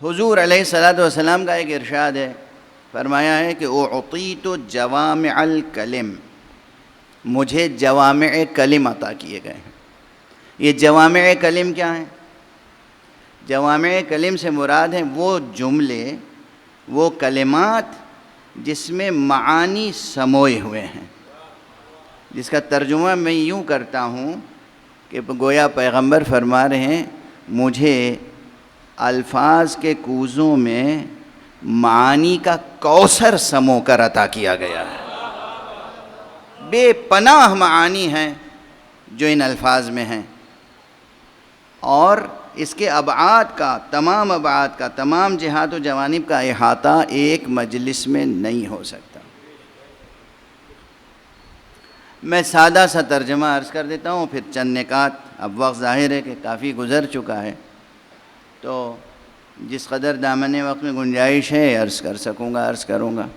حضور علیہ الصلوۃ والسلام کا ایک ارشاد ہے، فرمایا ہے کہ اعطیت جوامع الکلم، مجھے جوامع کلم عطا کیے گئے ہیں۔ یہ جوامع کلم کیا ہیں؟ جوامع کلم سے مراد ہیں وہ جملے، وہ کلمات جس میں معانی سموئے ہوئے ہیں، جس کا ترجمہ میں یوں کرتا ہوں کہ گویا پیغمبر فرما رہے ہیں مجھے الفاظ کے کوزوں میں معانی کا کوثر سمو کر عطا کیا گیا ہے۔ بے پناہ معانی ہیں جو ان الفاظ میں ہیں، اور اس کے ابعاد کا، تمام ابعاد کا، تمام جہات و جوانب کا احاطہ ایک مجلس میں نہیں ہو سکتا۔ میں سادہ سا ترجمہ عرض کر دیتا ہوں، پھر چند نکات، اب وقت ظاہر ہے کہ کافی گزر چکا ہے، تو جس قدر دامن وقت میں گنجائش ہے عرض کر سکوں گا عرض کروں گا۔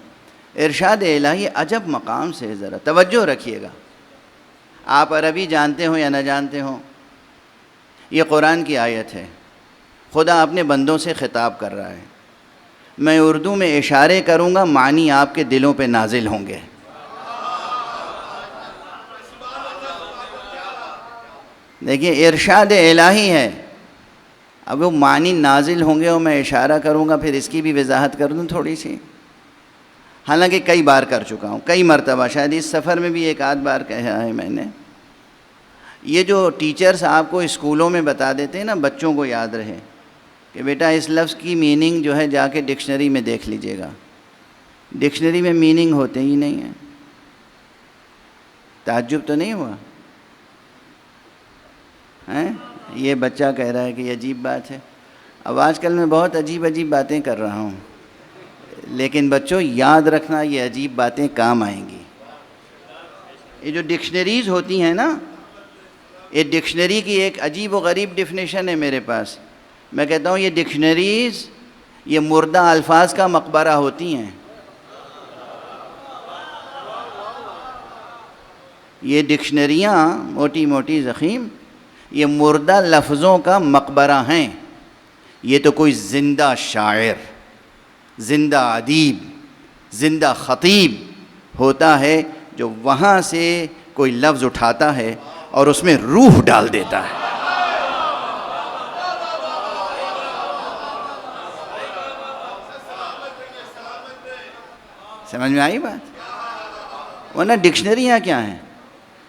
ارشاد الہی عجب مقام سے ذرا توجہ رکھیے گا، آپ عربی جانتے ہوں یا نہ جانتے ہوں، یہ قرآن کی آیت ہے، خدا اپنے بندوں سے خطاب کر رہا ہے، میں اردو میں اشارے کروں گا، معنی آپ کے دلوں پہ نازل ہوں گے۔ دیکھیے ارشاد الہی ہے، اب وہ معنی نازل ہوں گے اور میں اشارہ کروں گا، پھر اس کی بھی وضاحت کر دوں تھوڑی سی، حالانکہ کئی بار کر چکا ہوں، کئی مرتبہ، شاید اس سفر میں بھی ایک آدھ بار کہا ہے میں نے۔ یہ جو ٹیچرز آپ کو اسکولوں میں بتا دیتے ہیں نا، بچوں کو یاد رہے کہ بیٹا اس لفظ کی میننگ جو ہے جا کے ڈکشنری میں دیکھ لیجئے گا، ڈکشنری میں میننگ ہوتے ہی نہیں ہیں۔ تعجب تو نہیں ہوا؟ یہ بچہ کہہ رہا ہے کہ یہ عجیب بات ہے۔ اب آج کل میں بہت عجیب عجیب باتیں کر رہا ہوں، لیکن بچوں یاد رکھنا یہ عجیب باتیں کام آئیں گی۔ یہ جو ڈکشنریز ہوتی ہیں نا، یہ ڈکشنری کی ایک عجیب و غریب ڈیفینیشن ہے میرے پاس، میں کہتا ہوں یہ ڈکشنریز یہ مردہ الفاظ کا مقبرہ ہوتی ہیں۔ یہ ڈکشنریاں موٹی موٹی ضخیم یہ مردہ لفظوں کا مقبرہ ہیں۔ یہ تو کوئی زندہ شاعر، زندہ ادیب، زندہ خطیب ہوتا ہے جو وہاں سے کوئی لفظ اٹھاتا ہے اور اس میں روح ڈال دیتا ہے۔ سمجھ میں آئی بات؟ ورنہ ڈکشنریاں کیا ہیں؟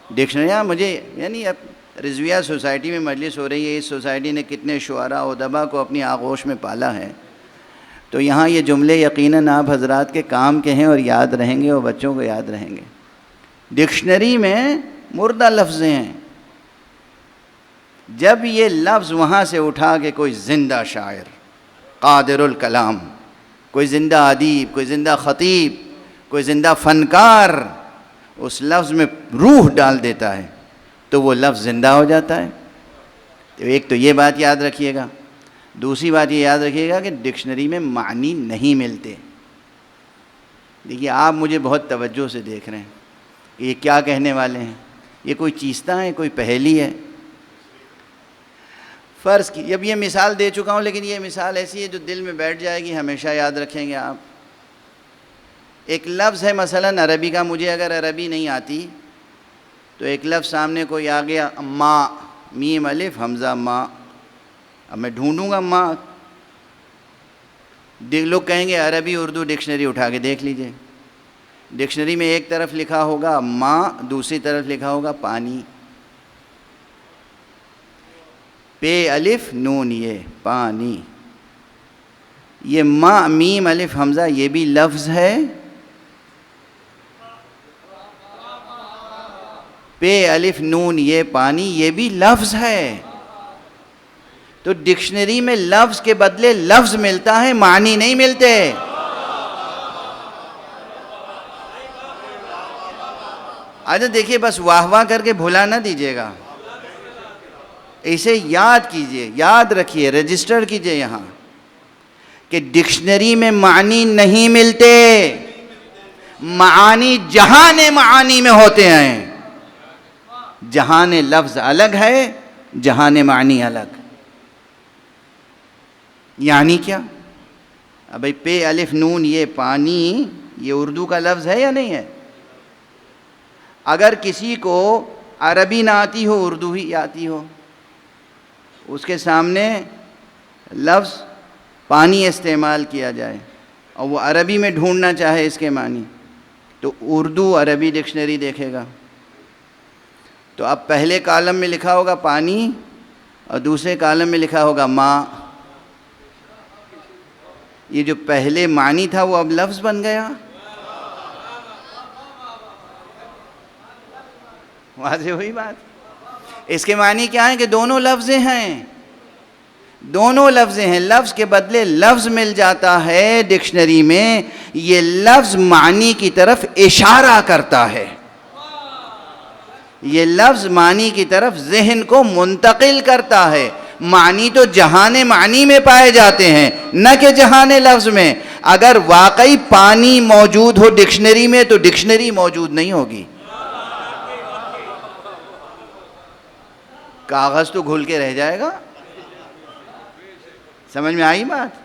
ڈکشنریاں مجھے یعنی اب رضویہ سوسائٹی میں مجلس ہو رہی ہے، اس سوسائٹی نے کتنے شعراء و ادباء کو اپنی آغوش میں پالا ہے، تو یہاں یہ جملے یقیناً آپ حضرات کے کام کے ہیں اور یاد رہیں گے اور بچوں کو یاد رہیں گے۔ ڈکشنری میں مردہ لفظ ہیں، جب یہ لفظ وہاں سے اٹھا کے کوئی زندہ شاعر، قادر الکلام، کوئی زندہ ادیب، کوئی زندہ خطیب، کوئی زندہ فنکار اس لفظ میں روح ڈال دیتا ہے تو وہ لفظ زندہ ہو جاتا ہے۔ تو ایک تو یہ بات یاد رکھیے گا، دوسری بات یہ یاد رکھیے گا کہ ڈکشنری میں معنی نہیں ملتے۔ دیکھیے آپ مجھے بہت توجہ سے دیکھ رہے ہیں کہ یہ کیا کہنے والے ہیں، یہ کوئی چیستہ ہے، کوئی پہیلی ہے؟ فرض کی اب یہ مثال دے چکا ہوں، لیکن یہ مثال ایسی ہے جو دل میں بیٹھ جائے گی، ہمیشہ یاد رکھیں گے آپ۔ ایک لفظ ہے مثلاً عربی کا، مجھے اگر عربی نہیں آتی تو ایک لفظ سامنے کوئی آ گیا، ماء، میم الف حمزہ ماء، اب میں ڈھونڈوں گا ماء، لوگ کہیں گے عربی اردو ڈکشنری اٹھا کے دیکھ لیجئے، ڈکشنری میں ایک طرف لکھا ہوگا ماء، دوسری طرف لکھا ہوگا پانی، پے الف نون یہ پانی، یہ ماء میم الف حمزہ یہ بھی لفظ ہے، پے الف نون یہ پانی یہ بھی لفظ ہے۔ تو ڈکشنری میں لفظ کے بدلے لفظ ملتا ہے، معنی نہیں ملتے۔ آج دیکھیے بس واہ واہ کر کے بھلا نہ دیجیے گا، اسے یاد کیجئے، یاد رکھیے، رجسٹر کیجئے یہاں کہ ڈکشنری میں معنی نہیں ملتے، معانی جہان معانی میں ہوتے ہیں۔ جہان لفظ الگ ہے، جہان معنی الگ۔ یعنی کیا؟ اب بھائی پے الف نون یہ پانی، یہ اردو کا لفظ ہے یا نہیں ہے؟ اگر کسی کو عربی نہ آتی ہو، اردو ہی آتی ہو، اس کے سامنے لفظ پانی استعمال کیا جائے اور وہ عربی میں ڈھونڈنا چاہے اس کے معنی، تو اردو عربی ڈکشنری دیکھے گا. تو اب پہلے کالم میں لکھا ہوگا پانی اور دوسرے کالم میں لکھا ہوگا ماں. یہ جو پہلے معنی تھا وہ اب لفظ بن گیا. واضح ہوئی بات؟ اس کے معنی کیا ہے کہ دونوں لفظیں ہیں، دونوں لفظیں ہیں. لفظ کے بدلے لفظ مل جاتا ہے ڈکشنری میں، یہ لفظ معنی کی طرف اشارہ کرتا ہے، یہ لفظ معنی کی طرف ذہن کو منتقل کرتا ہے. معنی تو جہان معنی میں پائے جاتے ہیں، نہ کہ جہان لفظ میں. اگر واقعی پانی موجود ہو ڈکشنری میں تو ڈکشنری موجود نہیں ہوگی. کاغذ تو گھل کے رہ جائے گا. سمجھ میں آئی بات؟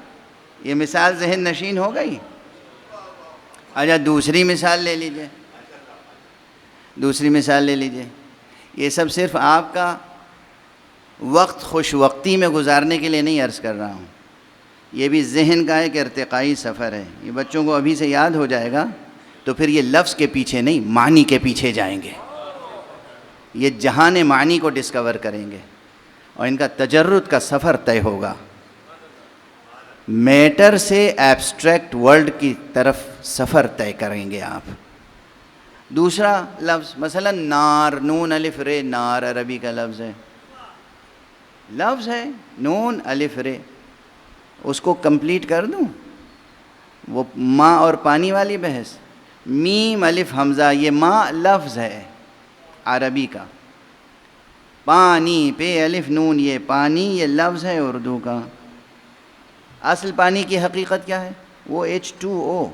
یہ مثال ذہن نشین ہو گئی. اچھا دوسری مثال لے لیجئے، دوسری مثال لے لیجئے. یہ سب صرف آپ کا وقت خوش وقتی میں گزارنے کے لیے نہیں عرض کر رہا ہوں، یہ بھی ذہن کا ایک ارتقائی سفر ہے. یہ بچوں کو ابھی سے یاد ہو جائے گا تو پھر یہ لفظ کے پیچھے نہیں معنی کے پیچھے جائیں گے، یہ جہان معنی کو ڈسکور کریں گے اور ان کا تجرد کا سفر طے ہوگا. میٹر سے ایبسٹریکٹ ورلڈ کی طرف سفر طے کریں گے آپ. دوسرا لفظ مثلا نار، نون الف رے، نار عربی کا لفظ ہے، لفظ ہے نون الف رے. اس کو کمپلیٹ کر دوں، وہ ماں اور پانی والی بحث. میم الف حمزہ، یہ ماں لفظ ہے عربی کا. پانی پے الف نون، یہ پانی یہ لفظ ہے اردو کا. اصل پانی کی حقیقت کیا ہے؟ وہ H2O.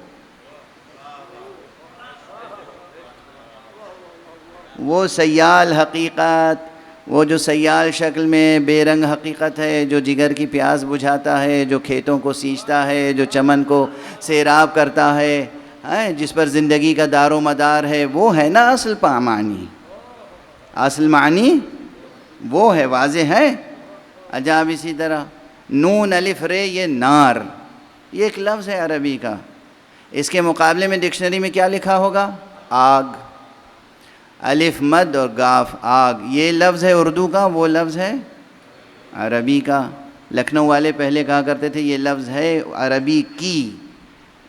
وہ سیال حقیقت، وہ جو سیال شکل میں بے رنگ حقیقت ہے، جو جگر کی پیاس بجھاتا ہے، جو کھیتوں کو سینچتا ہے، جو چمن کو سیراب کرتا ہے، جس پر زندگی کا دار و مدار ہے، وہ ہے نا اصل معنی. اصل معنی وہ ہے، واضح ہے. عجاب اسی طرح نون الف رے، یہ نار، یہ ایک لفظ ہے عربی کا. اس کے مقابلے میں ڈکشنری میں کیا لکھا ہوگا؟ آگ. الف مد اور گاف، آگ، یہ لفظ ہے اردو کا، وہ لفظ ہے عربی کا. لکھنؤ والے پہلے کہا کرتے تھے یہ لفظ ہے عربی کی،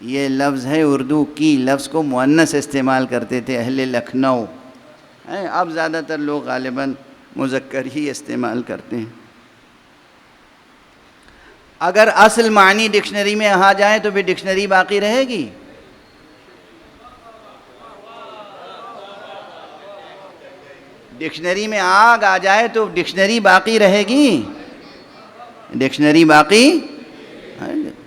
یہ لفظ ہے اردو کی. لفظ کو مؤنث استعمال کرتے تھے اہل لکھنؤ. اب زیادہ تر لوگ غالباً مذکر ہی استعمال کرتے ہیں. اگر اصل معنی ڈکشنری میں آ جائے تو پھر ڈکشنری باقی رہے گی؟ ڈکشنری میں آگ آ جائے تو ڈکشنری باقی رہے گی؟ ڈکشنری باقی،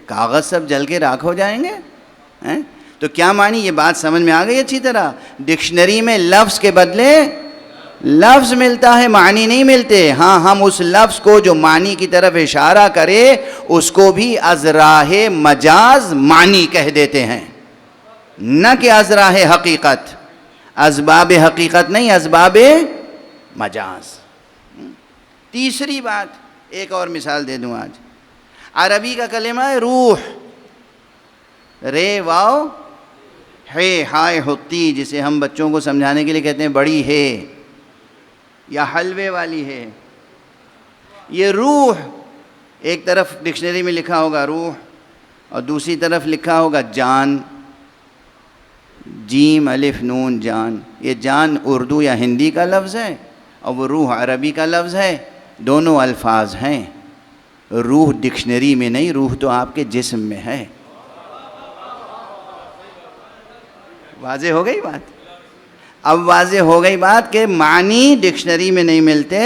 کاغذ سب جل کے راکھ ہو جائیں گے. تو کیا معنی؟ یہ بات سمجھ میں آ گئی اچھی طرح. ڈکشنری میں لفظ کے بدلے لفظ ملتا ہے، معنی نہیں ملتے. ہاں ہم اس لفظ کو جو معنی کی طرف اشارہ کرے اس کو بھی از راہ مجاز معنی کہہ دیتے ہیں، نہ کہ از راہ حقیقت. اسباب حقیقت نہیں، اسباب مجاز. تیسری بات، ایک اور مثال دے دوں آج. عربی کا کلمہ ہے روح، رے واو ہے ہائے ہوتی، جسے ہم بچوں کو سمجھانے کے لیے کہتے ہیں بڑی ہے یا حلوے والی ہے. یہ روح ایک طرف ڈکشنری میں لکھا ہوگا روح اور دوسری طرف لکھا ہوگا جان، جیم الف نون جان. یہ جان اردو یا ہندی کا لفظ ہے اور وہ روح عربی کا لفظ ہے، دونوں الفاظ ہیں. روح ڈکشنری میں نہیں، روح تو آپ کے جسم میں ہے. واضح ہو گئی بات؟ اب واضح ہو گئی بات کہ معنی ڈکشنری میں نہیں ملتے،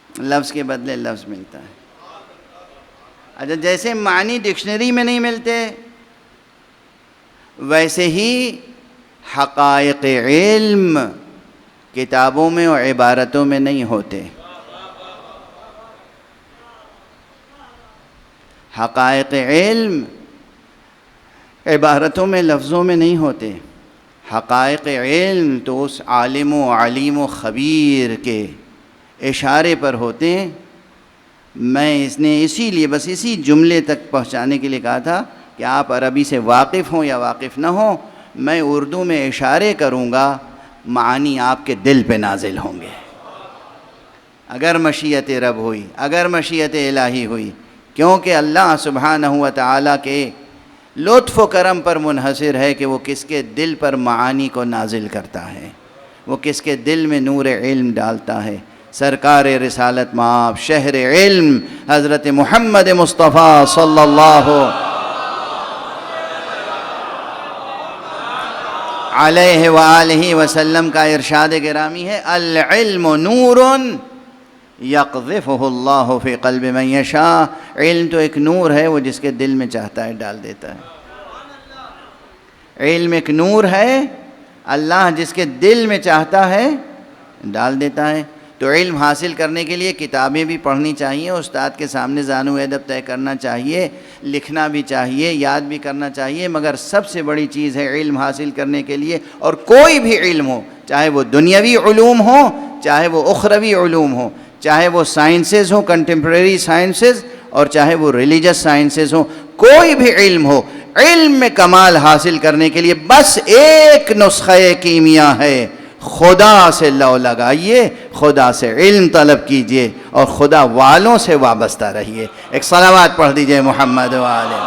لفظ کے بدلے لفظ ملتا ہے. اچھا جیسے معنی ڈکشنری میں نہیں ملتے ویسے ہی حقائق علم کتابوں میں اور عبارتوں میں نہیں ہوتے. حقائق علم عبارتوں میں، لفظوں میں نہیں ہوتے. حقائق علم تو اس عالم و علیم و خبیر کے اشارے پر ہوتے ہیں. میں اس نے اسی لیے بس اسی جملے تک پہنچانے کے لیے کہا تھا کہ آپ عربی سے واقف ہوں یا واقف نہ ہوں، میں اردو میں اشارے کروں گا، معانی آپ کے دل پہ نازل ہوں گے اگر مشیت رب ہوئی، اگر مشیت الہی ہوئی. کیونکہ اللہ سبحانہ و تعالیٰ کے لطف و کرم پر منحصر ہے کہ وہ کس کے دل پر معانی کو نازل کرتا ہے، وہ کس کے دل میں نور علم ڈالتا ہے. سرکار رسالت مآب شہر علم حضرت محمد مصطفیٰ صلی اللہ علیہ وآلہ وسلم کا ارشاد گرامی ہے، العلم نور یقذفہ اللہ فی قلب من یشاء. علم تو ایک نور ہے، وہ جس کے دل میں چاہتا ہے ڈال دیتا ہے. علم ایک نور ہے، اللہ جس کے دل میں چاہتا ہے ڈال دیتا ہے. تو علم حاصل کرنے کے لیے کتابیں بھی پڑھنی چاہیے، استاد کے سامنے زانو ادب طے کرنا چاہیے، لکھنا بھی چاہیے، یاد بھی کرنا چاہیے. مگر سب سے بڑی چیز ہے علم حاصل کرنے کے لیے، اور کوئی بھی علم ہو، چاہے وہ دنیاوی علوم ہو، چاہے وہ اخروی علوم ہو، چاہے وہ سائنسز ہوں، کنٹمپریری سائنسز، اور چاہے وہ ریلیجس سائنسز ہوں، کوئی بھی علم ہو، علم میں کمال حاصل کرنے کے لیے بس ایک نسخہ کیمیا ہے، خدا سے لو لگائیے، خدا سے علم طلب کیجئے، اور خدا والوں سے وابستہ رہیے. ایک صلوات پڑھ دیجئے محمد و آلہ.